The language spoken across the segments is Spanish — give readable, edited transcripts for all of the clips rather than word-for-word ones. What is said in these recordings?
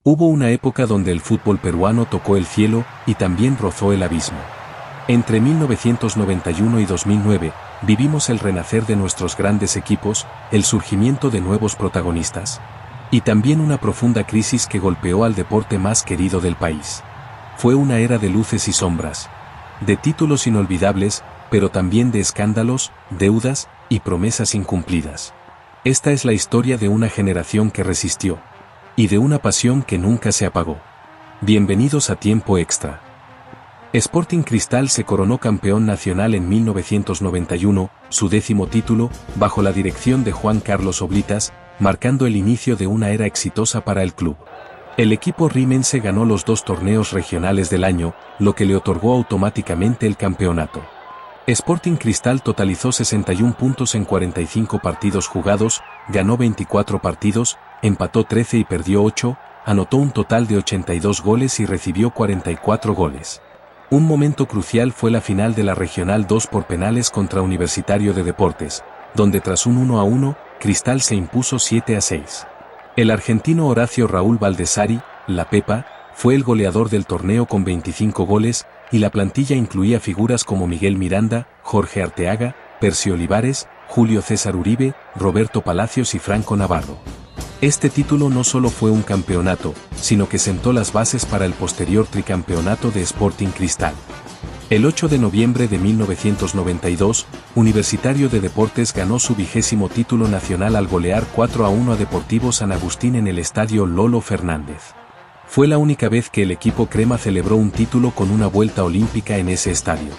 Hubo una época donde el fútbol peruano tocó el cielo y también rozó el abismo. Entre 1991 y 2009, vivimos el renacer de nuestros grandes equipos, el surgimiento de nuevos protagonistas. Y también una profunda crisis que golpeó al deporte más querido del país. Fue una era de luces y sombras. De títulos inolvidables, pero también de escándalos, deudas y promesas incumplidas. Esta es la historia de una generación que resistió. Y de una pasión que nunca se apagó. Bienvenidos a Tiempo Extra. Sporting Cristal se coronó campeón nacional en 1991, su 10º título, bajo la dirección de Juan Carlos Oblitas, marcando el inicio de una era exitosa para el club. El equipo rimense ganó los 2 torneos regionales del año, lo que le otorgó automáticamente el campeonato. Sporting Cristal totalizó 61 puntos en 45 partidos jugados, ganó 24 partidos, empató 13 y perdió 8, anotó un total de 82 goles y recibió 44 goles. Un momento crucial fue la final de la Regional 2 por penales contra Universitario de Deportes, donde tras un 1-1, Cristal se impuso 7-6. El argentino Horacio Raúl Baldessari, La Pepa, fue el goleador del torneo con 25 goles, y la plantilla incluía figuras como Miguel Miranda, Jorge Arteaga, Percy Olivares, Julio César Uribe, Roberto Palacios y Franco Navarro. Este título no solo fue un campeonato, sino que sentó las bases para el posterior tricampeonato de Sporting Cristal. El 8 de noviembre de 1992, Universitario de Deportes ganó su 20º título nacional al golear 4-1 a Deportivo San Agustín en el estadio Lolo Fernández. Fue la única vez que el equipo crema celebró un título con una vuelta olímpica en ese estadio.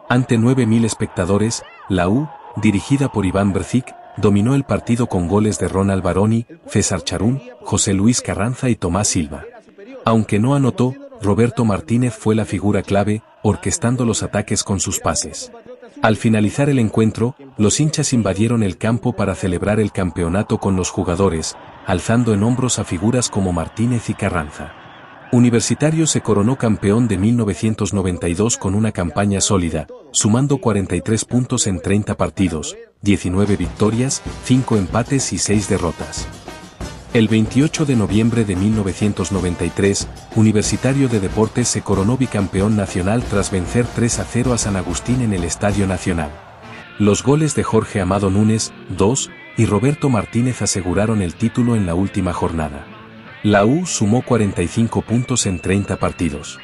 Ante 9.000 espectadores, la U, dirigida por Iván Bercic, dominó el partido con goles de Ronald Baroni, César Charún, José Luis Carranza y Tomás Silva. Aunque no anotó, Roberto Martínez fue la figura clave, orquestando los ataques con sus pases. Al finalizar el encuentro, los hinchas invadieron el campo para celebrar el campeonato con los jugadores, alzando en hombros a figuras como Martínez y Carranza. Universitario se coronó campeón de 1992 con una campaña sólida, sumando 43 puntos en 30 partidos, 19 victorias, 5 empates y 6 derrotas. El 28 de noviembre de 1993, Universitario de Deportes se coronó bicampeón nacional tras vencer 3-0 a San Agustín en el Estadio Nacional. Los goles de Jorge Amado Núñez, 2, y Roberto Martínez aseguraron el título en la última jornada. La U sumó 45 puntos en 30 partidos.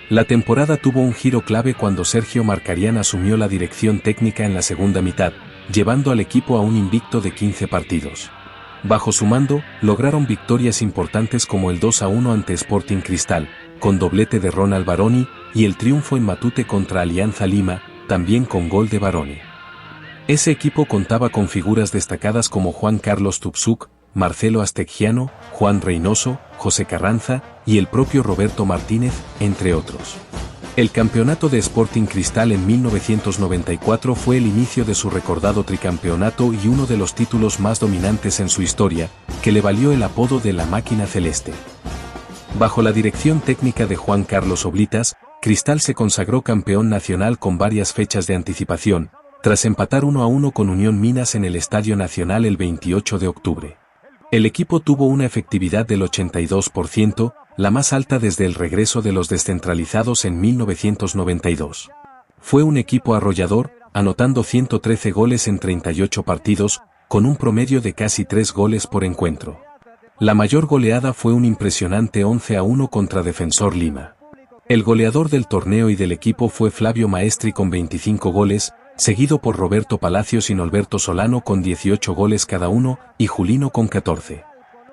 La temporada tuvo un giro clave cuando Sergio Marcarián asumió la dirección técnica en la segunda mitad, llevando al equipo a un invicto de 15 partidos. Bajo su mando, lograron victorias importantes como el 2-1 ante Sporting Cristal, con doblete de Ronald Baroni, y el triunfo en Matute contra Alianza Lima, también con gol de Baroni. Ese equipo contaba con figuras destacadas como Juan Carlos Tupsuc, Marcelo Astegiano, Juan Reynoso, José Carranza y el propio Roberto Martínez, entre otros. El campeonato de Sporting Cristal en 1994 fue el inicio de su recordado tricampeonato y uno de los títulos más dominantes en su historia, que le valió el apodo de la Máquina Celeste. Bajo la dirección técnica de Juan Carlos Oblitas, Cristal se consagró campeón nacional con varias fechas de anticipación, tras empatar 1-1 con Unión Minas en el Estadio Nacional el 28 de octubre. El equipo tuvo una efectividad del 82%, la más alta desde el regreso de los descentralizados en 1992. Fue un equipo arrollador, anotando 113 goles en 38 partidos, con un promedio de casi 3 goles por encuentro. La mayor goleada fue un impresionante 11-1 contra Defensor Lima. El goleador del torneo y del equipo fue Flavio Maestri con 25 goles, seguido por Roberto Palacios y Norberto Solano con 18 goles cada uno, y Julino con 14.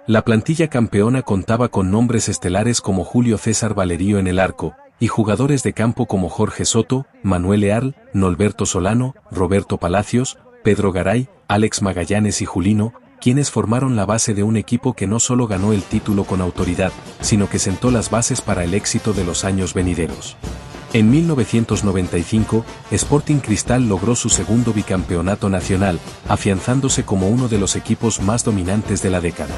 La plantilla campeona contaba con nombres estelares como Julio César Valerio en el arco, y jugadores de campo como Jorge Soto, Manuel Leal, Norberto Solano, Roberto Palacios, Pedro Garay, Alex Magallanes y Julino, quienes formaron la base de un equipo que no solo ganó el título con autoridad, sino que sentó las bases para el éxito de los años venideros. En 1995, Sporting Cristal logró su segundo bicampeonato nacional, afianzándose como uno de los equipos más dominantes de la década.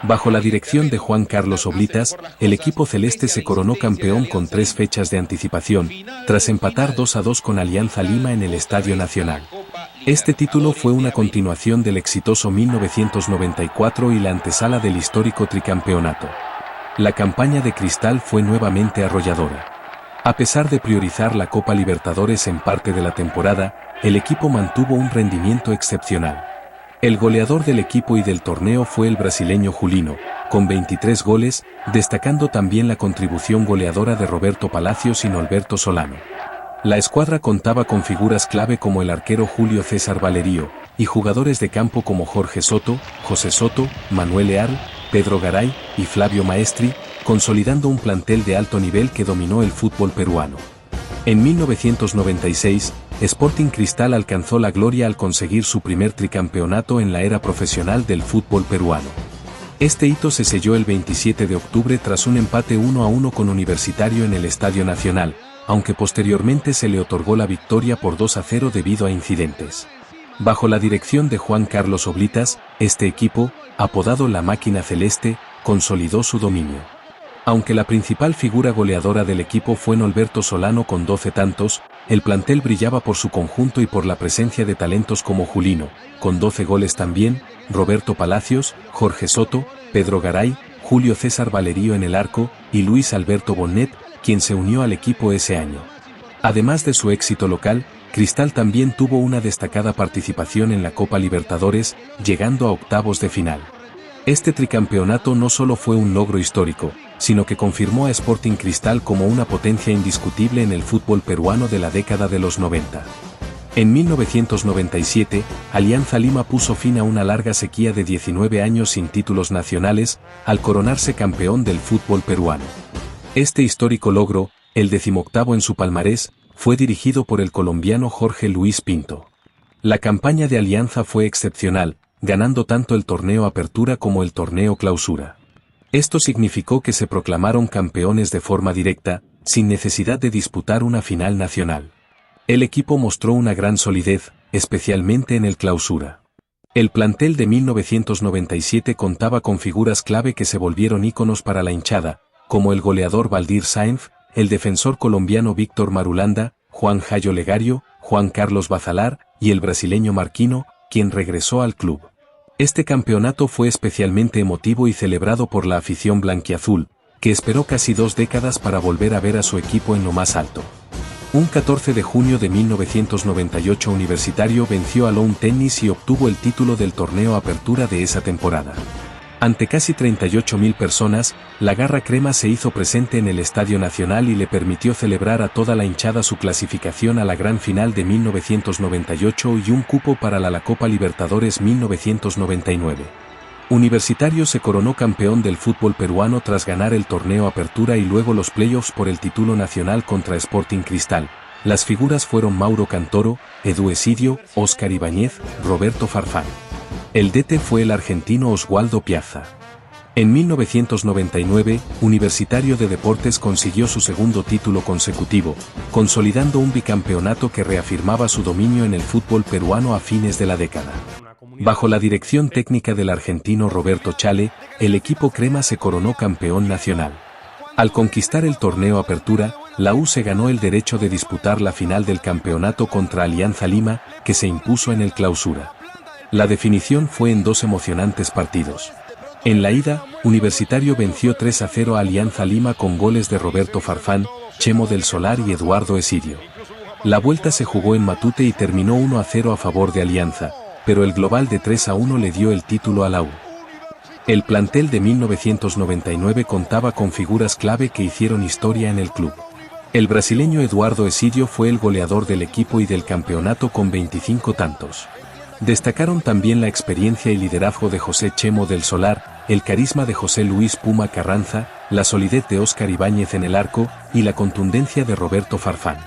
Bajo la dirección de Juan Carlos Oblitas, el equipo celeste se coronó campeón con 3 fechas de anticipación, tras empatar 2-2 con Alianza Lima en el Estadio Nacional. Este título fue una continuación del exitoso 1994 y la antesala del histórico tricampeonato. La campaña de Cristal fue nuevamente arrolladora. A pesar de priorizar la Copa Libertadores en parte de la temporada, el equipo mantuvo un rendimiento excepcional. El goleador del equipo y del torneo fue el brasileño Julino, con 23 goles, destacando también la contribución goleadora de Roberto Palacios y Norberto Solano. La escuadra contaba con figuras clave como el arquero Julio César Valerio, y jugadores de campo como Jorge Soto, José Soto, Manuel Leal, Pedro Garay y Flavio Maestri, consolidando un plantel de alto nivel que dominó el fútbol peruano. En 1996, Sporting Cristal alcanzó la gloria al conseguir su primer tricampeonato en la era profesional del fútbol peruano. Este hito se selló el 27 de octubre tras un empate 1-1 con Universitario en el Estadio Nacional, aunque posteriormente se le otorgó la victoria por 2-0 debido a incidentes. Bajo la dirección de Juan Carlos Oblitas, este equipo, apodado la Máquina Celeste, consolidó su dominio. Aunque la principal figura goleadora del equipo fue Norberto Solano con 12 tantos, el plantel brillaba por su conjunto y por la presencia de talentos como Julino, con 12 goles también, Roberto Palacios, Jorge Soto, Pedro Garay, Julio César Valerio en el arco, y Luis Alberto Bonnet, quien se unió al equipo ese año. Además de su éxito local, Cristal también tuvo una destacada participación en la Copa Libertadores, llegando a octavos de final. Este tricampeonato no solo fue un logro histórico, sino que confirmó a Sporting Cristal como una potencia indiscutible en el fútbol peruano de la década de los 90. En 1997, Alianza Lima puso fin a una larga sequía de 19 años sin títulos nacionales, al coronarse campeón del fútbol peruano. Este histórico logro, el 18º en su palmarés, fue dirigido por el colombiano Jorge Luis Pinto. La campaña de Alianza fue excepcional, ganando tanto el torneo Apertura como el torneo Clausura. Esto significó que se proclamaron campeones de forma directa, sin necesidad de disputar una final nacional. El equipo mostró una gran solidez, especialmente en el Clausura. El plantel de 1997 contaba con figuras clave que se volvieron íconos para la hinchada, como el goleador Valdir Sáenz, el defensor colombiano Víctor Marulanda, Juan Jayo Legario, Juan Carlos Bazalar y el brasileño Marquino, quien regresó al club. Este campeonato fue especialmente emotivo y celebrado por la afición blanquiazul, que esperó casi 2 décadas para volver a ver a su equipo en lo más alto. Un 14 de junio de 1998 Universitario venció a Lone Tennis y obtuvo el título del torneo Apertura de esa temporada. Ante casi 38.000 personas, la Garra Crema se hizo presente en el Estadio Nacional y le permitió celebrar a toda la hinchada su clasificación a la gran final de 1998 y un cupo para la Copa Libertadores 1999. Universitario se coronó campeón del fútbol peruano tras ganar el torneo Apertura y luego los playoffs por el título nacional contra Sporting Cristal. Las figuras fueron Mauro Cantoro, Edu Esidio, Óscar Ibáñez, Roberto Farfán. El DT fue el argentino Oswaldo Piazza. En 1999, Universitario de Deportes consiguió su segundo título consecutivo, consolidando un bicampeonato que reafirmaba su dominio en el fútbol peruano a fines de la década. Bajo la dirección técnica del argentino Roberto Chale, el equipo crema se coronó campeón nacional. Al conquistar el torneo Apertura, la U se ganó el derecho de disputar la final del campeonato contra Alianza Lima, que se impuso en el Clausura. La definición fue en 2 emocionantes partidos. En la ida, Universitario venció 3-0 a Alianza Lima con goles de Roberto Farfán, Chemo del Solar y Eduardo Esidio. La vuelta se jugó en Matute y terminó 1-0 a favor de Alianza, pero el global de 3-1 le dio el título a la U. El plantel de 1999 contaba con figuras clave que hicieron historia en el club. El brasileño Eduardo Esidio fue el goleador del equipo y del campeonato con 25 tantos. Destacaron también la experiencia y liderazgo de José Chemo del Solar, el carisma de José Luis Puma Carranza, la solidez de Óscar Ibáñez en el arco y la contundencia de Roberto Farfán.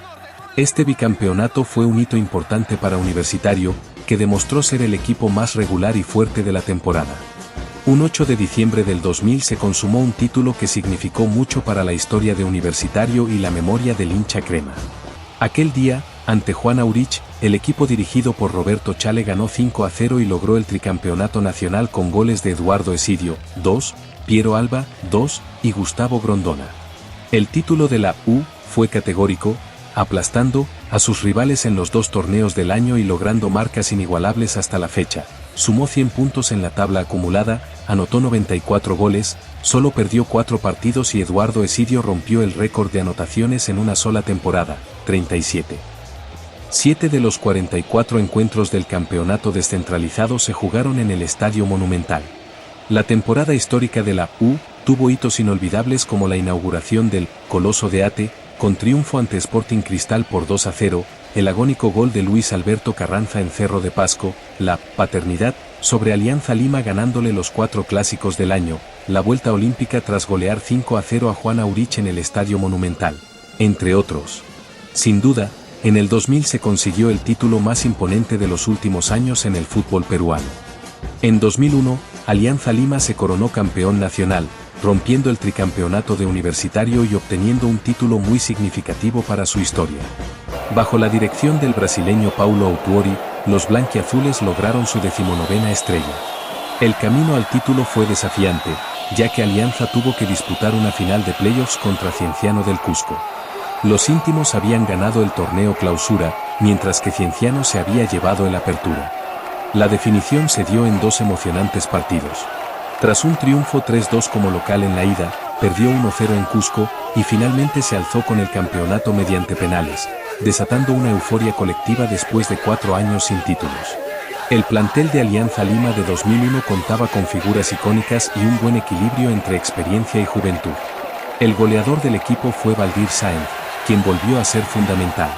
Este bicampeonato fue un hito importante para Universitario, que demostró ser el equipo más regular y fuerte de la temporada. Un 8 de diciembre del 2000 se consumó un título que significó mucho para la historia de Universitario y la memoria del hincha crema. Aquel día, ante Juan Aurich, el equipo dirigido por Roberto Chale ganó 5-0 y logró el tricampeonato nacional con goles de Eduardo Esidio, 2, Piero Alba, 2, y Gustavo Grondona. El título de la U fue categórico, aplastando a sus rivales en los 2 torneos del año y logrando marcas inigualables hasta la fecha. Sumó 100 puntos en la tabla acumulada, anotó 94 goles, solo perdió 4 partidos y Eduardo Esidio rompió el récord de anotaciones en una sola temporada, 37. 7 de los 44 encuentros del campeonato descentralizado se jugaron en el Estadio Monumental. La temporada histórica de la U tuvo hitos inolvidables como la inauguración del Coloso de Ate, con triunfo ante Sporting Cristal por 2-0, el agónico gol de Luis Alberto Carranza en Cerro de Pasco, la paternidad sobre Alianza Lima ganándole los 4 clásicos del año, la vuelta olímpica tras golear 5-0 a Juan Aurich en el Estadio Monumental, entre otros. Sin duda, en el 2000 se consiguió el título más imponente de los últimos años en el fútbol peruano. En 2001, Alianza Lima se coronó campeón nacional, rompiendo el tricampeonato de Universitario y obteniendo un título muy significativo para su historia. Bajo la dirección del brasileño Paulo Autuori, los blanquiazules lograron su 19ª estrella. El camino al título fue desafiante, ya que Alianza tuvo que disputar una final de playoffs contra Cienciano del Cusco. Los íntimos habían ganado el torneo Clausura, mientras que Cienciano se había llevado el Apertura. La definición se dio en 2 emocionantes partidos. Tras un triunfo 3-2 como local en la ida, perdió 1-0 en Cusco, y finalmente se alzó con el campeonato mediante penales, desatando una euforia colectiva después de 4 años sin títulos. El plantel de Alianza Lima de 2001 contaba con figuras icónicas y un buen equilibrio entre experiencia y juventud. El goleador del equipo fue Valdir Sáenz, quien volvió a ser fundamental.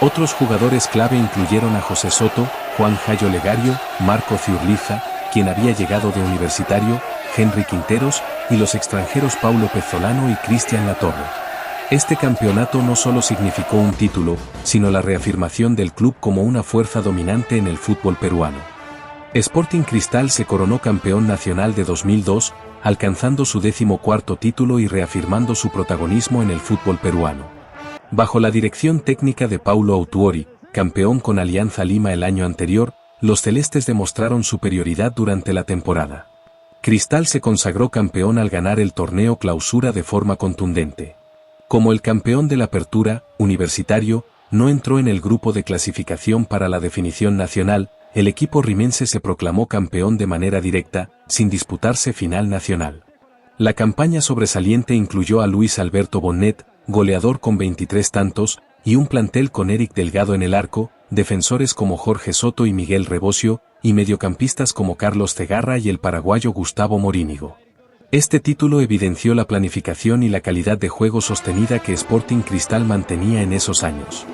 Otros jugadores clave incluyeron a José Soto, Juan Jayo Legario, Marco Ciurliza, quien había llegado de Universitario, Henry Quinteros, y los extranjeros Paulo Pezzolano y Cristian Latorre. Este campeonato no solo significó un título, sino la reafirmación del club como una fuerza dominante en el fútbol peruano. Sporting Cristal se coronó campeón nacional de 2002, alcanzando su 14º título y reafirmando su protagonismo en el fútbol peruano. Bajo la dirección técnica de Paulo Autuori, campeón con Alianza Lima el año anterior, los celestes demostraron superioridad durante la temporada. Cristal se consagró campeón al ganar el torneo Clausura de forma contundente. Como el campeón de la Apertura, Universitario, no entró en el grupo de clasificación para la definición nacional, el equipo rimense se proclamó campeón de manera directa, sin disputarse final nacional. La campaña sobresaliente incluyó a Luis Alberto Bonnet, goleador con 23 tantos, y un plantel con Eric Delgado en el arco, defensores como Jorge Soto y Miguel Rebocio, y mediocampistas como Carlos Cegarra y el paraguayo Gustavo Morínigo. Este título evidenció la planificación y la calidad de juego sostenida que Sporting Cristal mantenía en esos años.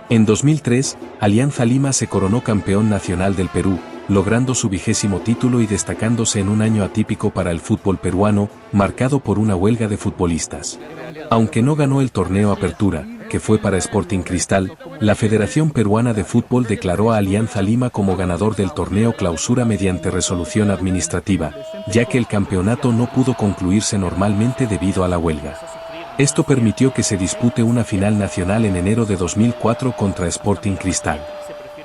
En 2003, Alianza Lima se coronó campeón nacional del Perú, logrando su 20º título y destacándose en un año atípico para el fútbol peruano, marcado por una huelga de futbolistas. Aunque no ganó el torneo Apertura, que fue para Sporting Cristal, la Federación Peruana de Fútbol declaró a Alianza Lima como ganador del torneo Clausura mediante resolución administrativa, ya que el campeonato no pudo concluirse normalmente debido a la huelga. Esto permitió que se dispute una final nacional en enero de 2004 contra Sporting Cristal.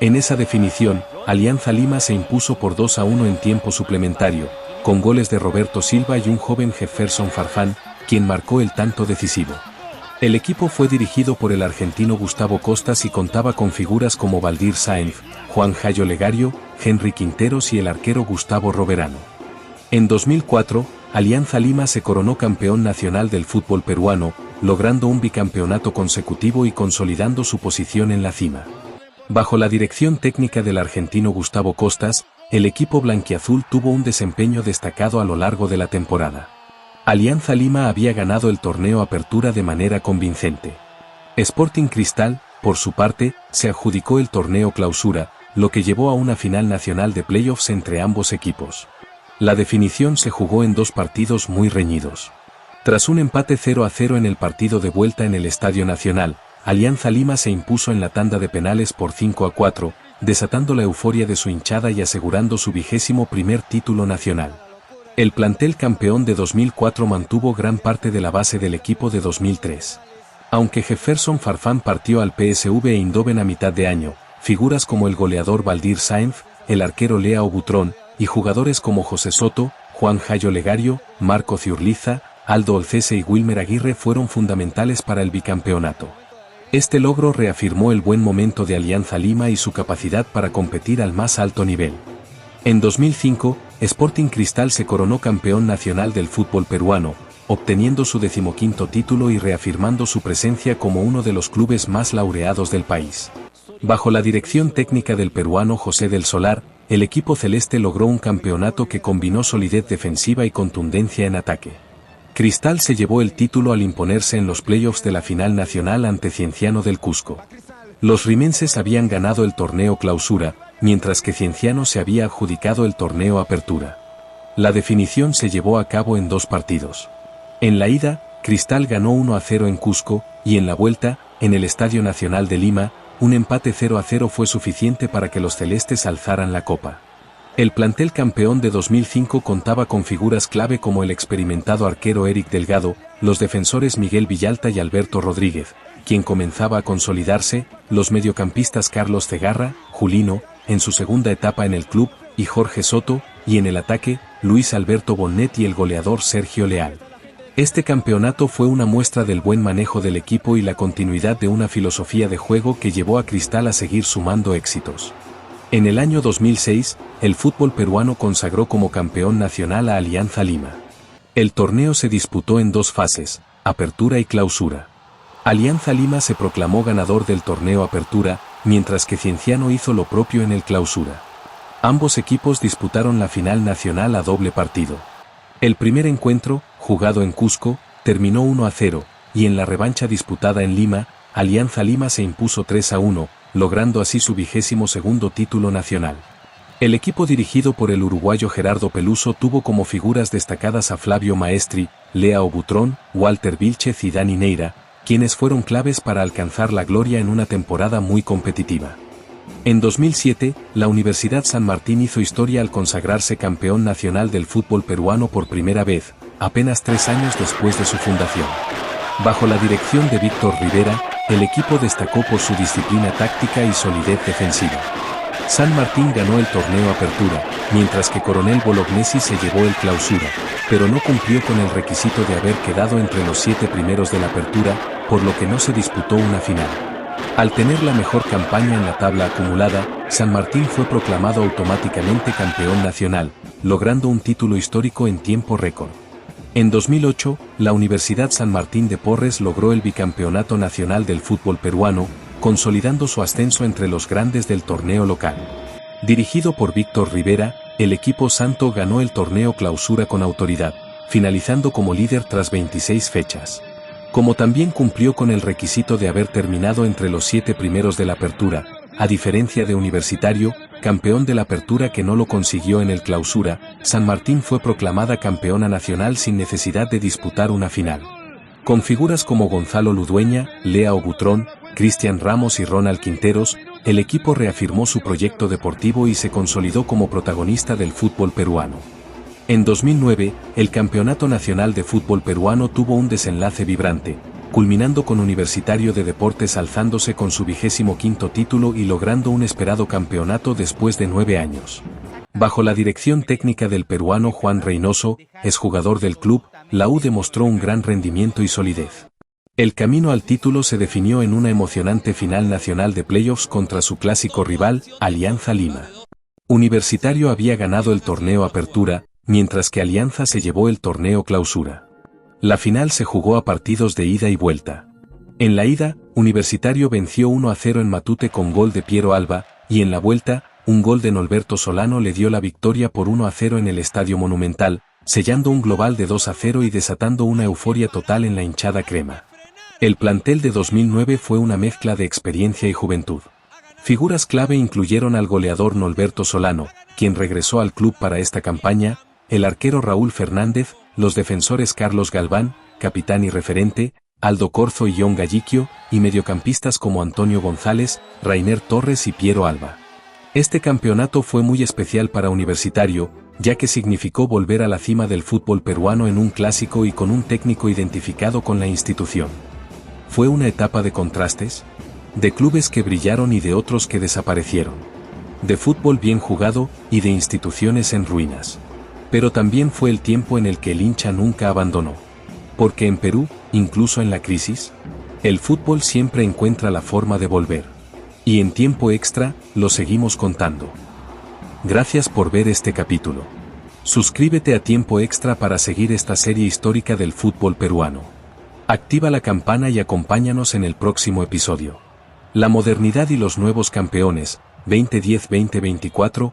En esa definición, Alianza Lima se impuso por 2-1 en tiempo suplementario, con goles de Roberto Silva y un joven Jefferson Farfán, quien marcó el tanto decisivo. El equipo fue dirigido por el argentino Gustavo Costas y contaba con figuras como Valdir Sáenz, Juan Jayo Legario, Henry Quinteros y el arquero Gustavo Roverano. En 2004, Alianza Lima se coronó campeón nacional del fútbol peruano, logrando un bicampeonato consecutivo y consolidando su posición en la cima. Bajo la dirección técnica del argentino Gustavo Costas, el equipo blanquiazul tuvo un desempeño destacado a lo largo de la temporada. Alianza Lima había ganado el torneo Apertura de manera convincente. Sporting Cristal, por su parte, se adjudicó el torneo Clausura, lo que llevó a una final nacional de playoffs entre ambos equipos. La definición se jugó en 2 partidos muy reñidos. Tras un empate 0-0 en el partido de vuelta en el Estadio Nacional, Alianza Lima se impuso en la tanda de penales por 5-4, desatando la euforia de su hinchada y asegurando su 21º título nacional. El plantel campeón de 2004 mantuvo gran parte de la base del equipo de 2003. Aunque Jefferson Farfán partió al PSV Eindhoven a mitad de año, figuras como el goleador Valdir Sáenz, el arquero Leao Butrón, y jugadores como José Soto, Juan Jayo Legario, Marco Ciurliza, Aldo Olcese y Wilmer Aguirre fueron fundamentales para el bicampeonato. Este logro reafirmó el buen momento de Alianza Lima y su capacidad para competir al más alto nivel. En 2005, Sporting Cristal se coronó campeón nacional del fútbol peruano, obteniendo su 15º título y reafirmando su presencia como uno de los clubes más laureados del país. Bajo la dirección técnica del peruano José del Solar, el equipo celeste logró un campeonato que combinó solidez defensiva y contundencia en ataque. Cristal se llevó el título al imponerse en los playoffs de la final nacional ante Cienciano del Cusco. Los rimenses habían ganado el torneo Clausura, mientras que Cienciano se había adjudicado el torneo Apertura. La definición se llevó a cabo en 2 partidos. En la ida, Cristal ganó 1-0 en Cusco, y en la vuelta, en el Estadio Nacional de Lima, un empate 0-0 fue suficiente para que los celestes alzaran la copa. El plantel campeón de 2005 contaba con figuras clave como el experimentado arquero Eric Delgado, los defensores Miguel Villalta y Alberto Rodríguez, quien comenzaba a consolidarse, los mediocampistas Carlos Cegarra, Julino, en su segunda etapa en el club, y Jorge Soto, y en el ataque, Luis Alberto Bonnet y el goleador Sergio Leal. Este campeonato fue una muestra del buen manejo del equipo y la continuidad de una filosofía de juego que llevó a Cristal a seguir sumando éxitos. En el año 2006, el fútbol peruano consagró como campeón nacional a Alianza Lima. El torneo se disputó en 2 fases, Apertura y Clausura. Alianza Lima se proclamó ganador del torneo Apertura, mientras que Cienciano hizo lo propio en el Clausura. Ambos equipos disputaron la final nacional a doble partido. El primer encuentro, jugado en Cusco, terminó 1-0, y en la revancha disputada en Lima, Alianza Lima se impuso 3-1, logrando así su 22º título nacional. El equipo dirigido por el uruguayo Gerardo Peluso tuvo como figuras destacadas a Flavio Maestri, Leao Butrón, Walter Vilchez y Dani Neira, quienes fueron claves para alcanzar la gloria en una temporada muy competitiva. En 2007, la Universidad San Martín hizo historia al consagrarse campeón nacional del fútbol peruano por primera vez, apenas 3 años después de su fundación. Bajo la dirección de Víctor Rivera, el equipo destacó por su disciplina táctica y solidez defensiva. San Martín ganó el torneo Apertura, mientras que Coronel Bolognesi se llevó el Clausura, pero no cumplió con el requisito de haber quedado entre los 7 primeros de la Apertura, por lo que no se disputó una final. Al tener la mejor campaña en la tabla acumulada, San Martín fue proclamado automáticamente campeón nacional, logrando un título histórico en tiempo récord. En 2008, la Universidad San Martín de Porres logró el bicampeonato nacional del fútbol peruano, consolidando su ascenso entre los grandes del torneo local. Dirigido por Víctor Rivera, el equipo santo ganó el torneo Clausura con autoridad, finalizando como líder tras 26 fechas. Como también cumplió con el requisito de haber terminado entre los 7 primeros de la Apertura, a diferencia de Universitario, campeón de la Apertura que no lo consiguió en el Clausura, San Martín fue proclamada campeona nacional sin necesidad de disputar una final. Con figuras como Gonzalo Ludueña, Leao Butrón, Cristian Ramos y Ronald Quinteros, el equipo reafirmó su proyecto deportivo y se consolidó como protagonista del fútbol peruano. En 2009, el Campeonato Nacional de Fútbol Peruano tuvo un desenlace vibrante, culminando con Universitario de Deportes alzándose con su 25º título y logrando un esperado campeonato después de 9 años. Bajo la dirección técnica del peruano Juan Reynoso, exjugador del club, la U demostró un gran rendimiento y solidez. El camino al título se definió en una emocionante final nacional de playoffs contra su clásico rival, Alianza Lima. Universitario había ganado el torneo Apertura, mientras que Alianza se llevó el torneo Clausura. La final se jugó a partidos de ida y vuelta. En la ida, Universitario venció 1-0 en Matute con gol de Piero Alba, y en la vuelta, un gol de Norberto Solano le dio la victoria por 1-0 en el Estadio Monumental, sellando un global de 2-0 y desatando una euforia total en la hinchada crema. El plantel de 2009 fue una mezcla de experiencia y juventud. Figuras clave incluyeron al goleador Norberto Solano, quien regresó al club para esta campaña, el arquero Raúl Fernández, los defensores Carlos Galván, capitán y referente, Aldo Corzo y John Galliquio, y mediocampistas como Antonio González, Rainer Torres y Piero Alba. Este campeonato fue muy especial para Universitario, ya que significó volver a la cima del fútbol peruano en un clásico y con un técnico identificado con la institución. Fue una etapa de contrastes, de clubes que brillaron y de otros que desaparecieron, de fútbol bien jugado y de instituciones en ruinas. Pero también fue el tiempo en el que el hincha nunca abandonó. Porque en Perú, incluso en la crisis, el fútbol siempre encuentra la forma de volver. Y en tiempo extra, lo seguimos contando. Gracias por ver este capítulo. Suscríbete a Tiempo Extra para seguir esta serie histórica del fútbol peruano. Activa la campana y acompáñanos en el próximo episodio. La modernidad y los nuevos campeones, 2010-2024.